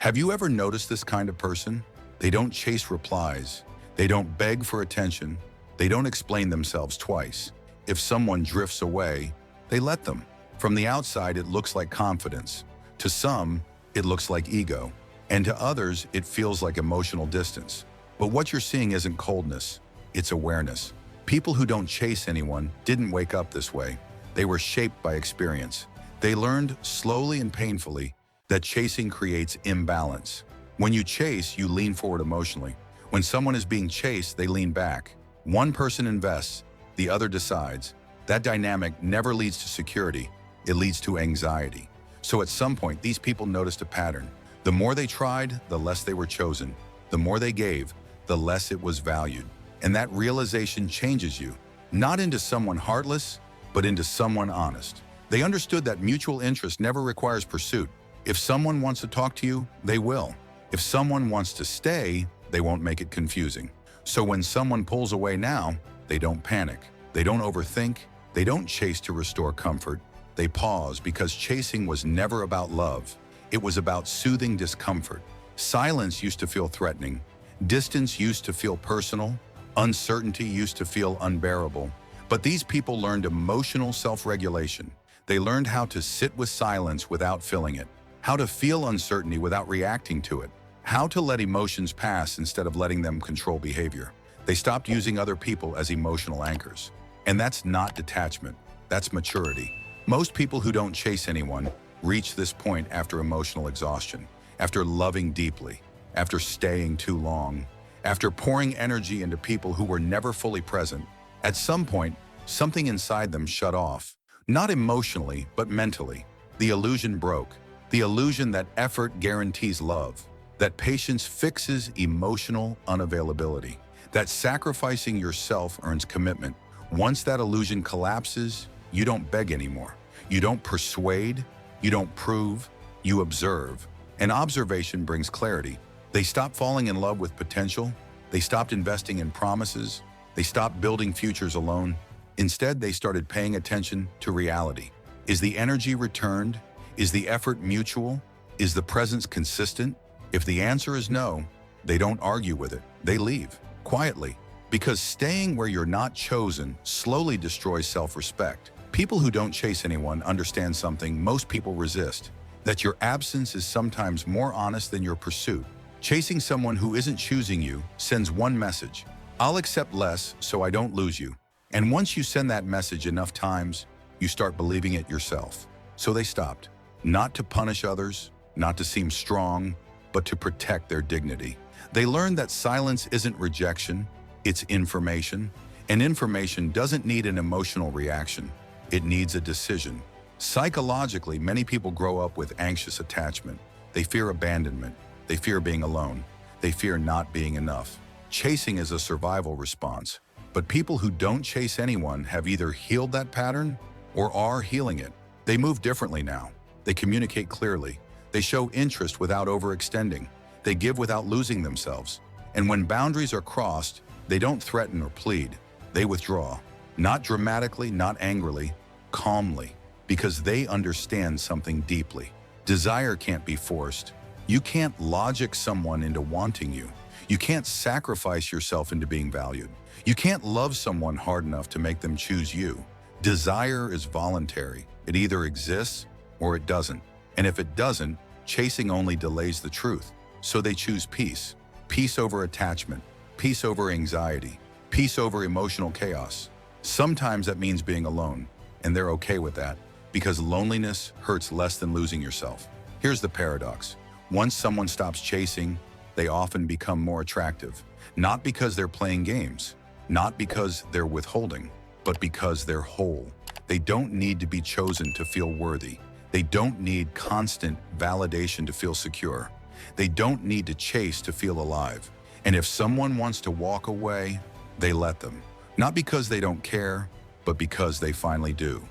Have you ever noticed this kind of person? They don't chase replies. They don't beg for attention. They don't explain themselves twice. If someone drifts away, they let them. From the outside, it looks like confidence. To some, it looks like ego. And to others, it feels like emotional distance. But what you're seeing isn't coldness, it's awareness. People who don't chase anyone didn't wake up this way. They were shaped by experience. They learned slowly and painfully that chasing creates imbalance. When you chase, you lean forward emotionally. When someone is being chased, they lean back. One person invests, the other decides. That dynamic never leads to security, it leads to anxiety. So at some point, these people noticed a pattern. The more they tried, the less they were chosen. The more they gave, the less it was valued. And that realization changes you, not into someone heartless, but into someone honest. They understood that mutual interest never requires pursuit. If someone wants to talk to you, they will. If someone wants to stay, they won't make it confusing. So when someone pulls away now, they don't panic. They don't overthink. They don't chase to restore comfort. They pause because chasing was never about love. It was about soothing discomfort. Silence used to feel threatening. Distance used to feel personal. Uncertainty used to feel unbearable. But these people learned emotional self-regulation. They learned how to sit with silence without filling it, how to feel uncertainty without reacting to it, how to let emotions pass instead of letting them control behavior. They stopped using other people as emotional anchors. And that's not detachment, that's maturity. Most people who don't chase anyone reach this point after emotional exhaustion, after loving deeply, after staying too long, after pouring energy into people who were never fully present. At some point, something inside them shut off, not emotionally, but mentally. The illusion broke, the illusion that effort guarantees love, that patience fixes emotional unavailability, that sacrificing yourself earns commitment. Once that illusion collapses, you don't beg anymore. You don't persuade, you don't prove, you observe. And observation brings clarity. They stopped falling in love with potential. They stopped investing in promises. They stopped building futures alone. Instead, they started paying attention to reality. Is the energy returned? Is the effort mutual? Is the presence consistent? If the answer is no, they don't argue with it. They leave, quietly. Because staying where you're not chosen slowly destroys self-respect. People who don't chase anyone understand something most people resist, that your absence is sometimes more honest than your pursuit. Chasing someone who isn't choosing you sends one message: I'll accept less so I don't lose you. And once you send that message enough times, you start believing it yourself. So they stopped, not to punish others, not to seem strong, but to protect their dignity. They learned that silence isn't rejection, it's information. And information doesn't need an emotional reaction. It needs a decision. Psychologically, many people grow up with anxious attachment. They fear abandonment. They fear being alone. They fear not being enough. Chasing is a survival response. But people who don't chase anyone have either healed that pattern or are healing it. They move differently now. They communicate clearly. They show interest without overextending. They give without losing themselves. And when boundaries are crossed, they don't threaten or plead. They withdraw. Not dramatically, not angrily, calmly, because they understand something deeply. Desire can't be forced. You can't logic someone into wanting you. You can't sacrifice yourself into being valued. You can't love someone hard enough to make them choose you. Desire is voluntary. It either exists or it doesn't. And if it doesn't, chasing only delays the truth. So they choose peace. Peace over attachment. Peace over anxiety. Peace over emotional chaos. Sometimes that means being alone, and they're okay with that, because loneliness hurts less than losing yourself. Here's the paradox. Once someone stops chasing, they often become more attractive. Not because they're playing games, not because they're withholding, but because they're whole. They don't need to be chosen to feel worthy. They don't need constant validation to feel secure. They don't need to chase to feel alive. And if someone wants to walk away, they let them. Not because they don't care, but because they finally do.